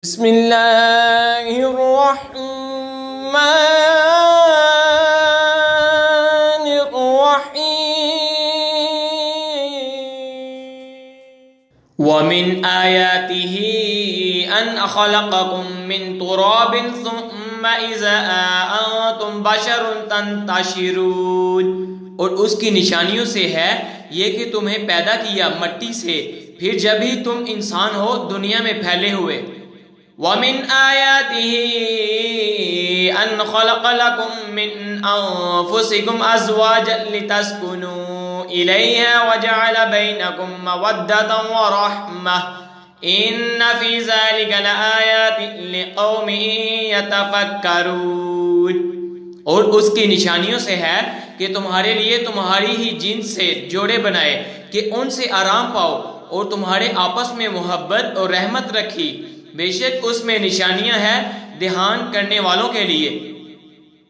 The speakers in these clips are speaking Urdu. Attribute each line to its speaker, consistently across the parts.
Speaker 1: بسم اللہ الرحمن الرحیم ومن آیاته ان خلقکم من تراب ثم اذا انتم بشر تنتشرون، اور اس کی نشانیوں سے ہے یہ کہ تمہیں پیدا کیا مٹی سے، پھر جب ہی تم انسان ہو دنیا میں پھیلے ہوئے۔ وَمِنْ آيَاتِهِ أَنْ خَلَقَ لَكُم مِّنْ أَنفُسِكُمْ أَزْوَاجًا لِتَسْكُنُوا إِلَيْهَا وَجَعَلَ بَيْنَكُم مَّوَدَّةً وَرَحْمَةً إِنَّ فِي ذَلِكَ لَآيَاتٍ لِقَوْمٍ يَتَفَكَّرُونَ، اور اس کی نشانیوں سے ہے کہ تمہارے لیے تمہاری ہی جنس سے جوڑے بنائے کہ ان سے آرام پاؤ، اور تمہارے آپس میں محبت اور رحمت رکھی، بے شک اس میں نشانیاں ہیں دھیان کرنے والوں کے لیے۔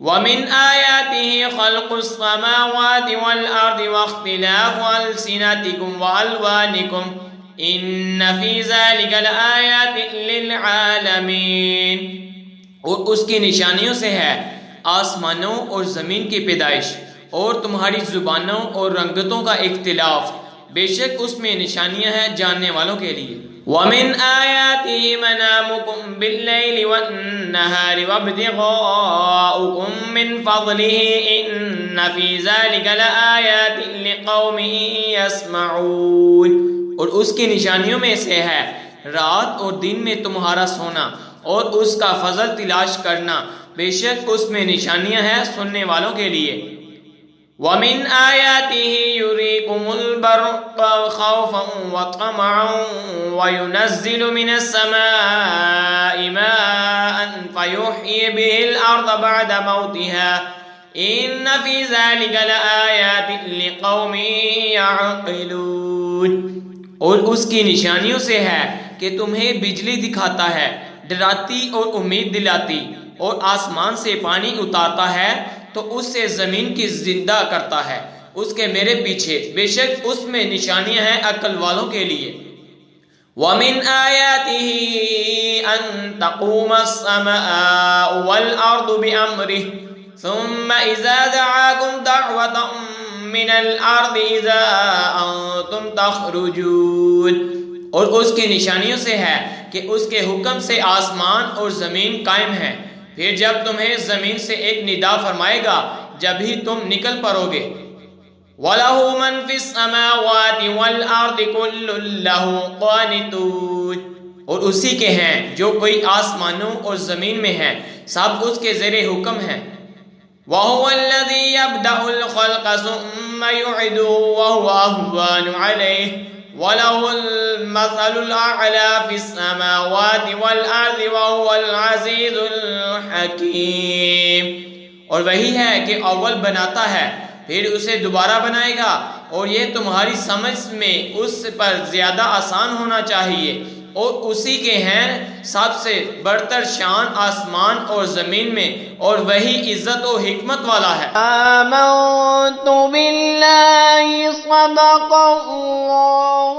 Speaker 1: وَمِنْ آيَاتِهِ خَلْقُ السَّمَاوَاتِ وَالْأَرْضِ وَاخْتِلَافُ أَلْسِنَتِكُمْ وَأَلْوَانِكُمْ إِنَّ فِي ذَلِكَ لَآيَاتٍ لِلْعَالَمِينَ، اور اس کی نشانیوں سے ہے آسمانوں اور زمین کی پیدائش اور تمہاری زبانوں اور رنگتوں کا اختلاف، بے شک اس میں نشانیاں ہیں جاننے والوں کے لیے۔ وَمِنْ آيَاتِهِ مَنَامُكُمْ بِاللَّيْلِ وَالنَّهَارِ وَابْتِغَاؤُكُمْ مِنْ فَضْلِهِ إِنَّ فِي ذَلِكَ لَآيَاتٍ لِقَوْمٍ يَسْمَعُونَ، اور اس کی نشانیوں میں سے ہے رات اور دن میں تمہارا سونا اور اس کا فضل تلاش کرنا، بے شک اس میں نشانیاں ہیں سننے والوں کے لیے۔ وَمِنْ آيَاتِهِ يُرِيكُمُ الْبَرْقَ خَوْفًا وَطَمَعًا وَيُنَزِّلُ مِنَ السَّمَاءِ مَاءً فَيُحْيِي بِهِ الْأَرْضَ بَعْدَ مَوْتِهَا إِنَّ فِي ذَلِكَ لَآيَاتٍ لِقَوْمٍ يَعْقِلُونَ، اور اس کی نشانیوں سے ہے کہ تمہیں بجلی دکھاتا ہے ڈراتی اور امید دلاتی، اور آسمان سے پانی اتارتا ہے تو اس سے زمین کی زندہ کرتا ہے اس کے میرے پیچھے، بے شک اس میں نشانیاں ہیں عقل والوں کے لیے۔ وَمِنْ آيَاتِهِ أَن تَقُومَ السَّمَاءُ وَالْأَرْضُ بِأَمْرِهِ ثُمَّ إِذَا دَعَاكُمْ دَعْوَةً مِّنَ الْأَرْضِ إِذَا أَنْتُمْ تَخْرُجُونَ، اور اس کی نشانیوں سے ہے کہ اس کے حکم سے آسمان اور زمین قائم ہے، پھر جب تمہیں زمین سے ایک ندا فرمائے گا جب ہی تم نکل پڑو گے۔ وَلَهُ مَنْ فِي السَّمَاوَاتِ وَالْأَرْضِ كُلٌّ لَهُ قَانِتُونَ، اور اسی کے ہیں جو کوئی آسمانوں اور زمین میں ہیں، سب اس کے زیر حکم ہیں۔ وَهُوَ الَّذِي يَبْدَأُ الْخَلْقَ ثُمَّ يُعِيدُهُ وَهُوَ أَهْوَنُ عَلَيْهِ وَلَهُ الْمَثَلُ الْأَعْلَى فِي السَّمَاوَاتِ وَالْأَرْضِ وَهُوَ الْعَزِيزُ الْحَكِيمُ، اور وہی ہے کہ اول بناتا ہے پھر اسے دوبارہ بنائے گا، اور یہ تمہاری سمجھ میں اس پر زیادہ آسان ہونا چاہیے، اور اسی کے ہیں سب سے برتر شان آسمان اور زمین میں، اور وہی عزت و حکمت والا ہے۔ آمنت باللہ صدق اللہ